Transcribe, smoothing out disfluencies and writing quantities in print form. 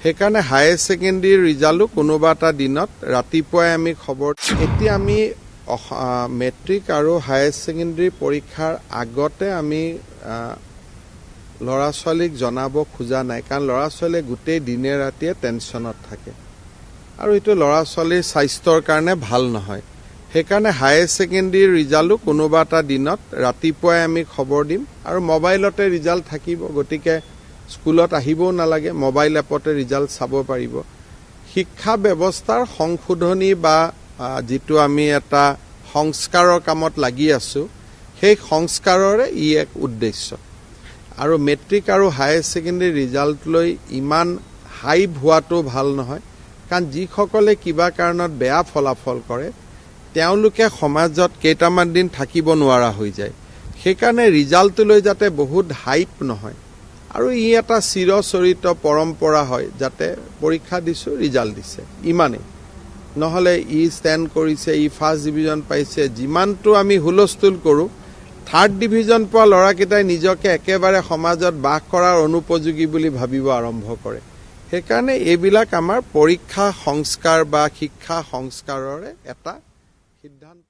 সেইকাৰণে higher secondary ৰিজাল্টো কোনোবা এটা দিনত ৰাতিপুৱাই আমি খবৰ এতিয়া আমি মেট্ৰিক আৰু হায়াৰ ছেকেণ্ডেৰী পৰীক্ষাৰ আগতে আমি ল'ৰা ছোৱালীক জনাব খোজা নাই কাৰণ ল'ৰা ছোৱালীয়ে গোটেই দিনে ৰাতিয়ে টেনশ্যনত থাকে আৰু এইটো ল'ৰা ছোৱালীৰ স্বাস্থ্যৰ কাৰণে ভাল নহয় সেইকাৰণে হায়াৰ ছেকেণ্ডেৰী ৰিজাল্টো কোনোবা এটা দিনত ৰাতিপুৱাই আমি খবৰ দিম আৰু মোবাইলতে ৰিজাল্ট থাকিব গতিকে স্কুলত আহিবও নালাগে মোবাইল এপতে ৰিজাল্ট চাব পাৰিব শিক্ষা ব্যৱস্থাৰ সংশোধনী বা যেটো আমি এটা সংস্কাৰৰ কামত লাগি আছো সেই সংস্কাৰৰে ই এক উদ্দেশ্য আৰু মেট্ৰিক আৰু হায়াৰ ছেকেণ্ডেৰী ৰিজাল্ট লৈ ইমান হাইপ হোৱাটো ভাল নহয় কাৰণ যিসকলে কিবা কাৰণত বেয়া ফলাফল কৰে তেওঁলোকে সমাজত কেইটামান দিন থাকিব নোৱাৰা হৈ যায় সেইকাৰণে ৰিজাল্টটো লৈ যাতে বহুত হাইপ নহয় আৰু ই এটা চিৰচৰিত পৰম্পৰা হয় যাতে পৰীক্ষা দিছো ৰিজাল্ট দিছে ইমানেই নহলে ই ষ্টেণ্ড কৰিছে ই ফাৰ্ষ্ট ডিভিজন পাইছে যিমানটো আমি হুলস্থুল কৰো থাৰ্ড ডিভিজন পোৱা ল'ৰাকেইটাই নিজকে একেবাৰে সমাজত বাস কৰাৰ অনুপযোগী বুলি ভাবিব আৰম্ভ কৰে সেইকাৰণে এইবিলাক আমাৰ পৰীক্ষা সংস্কাৰ বা শিক্ষা সংস্কাৰৰে এটা সিদ্ধান্ত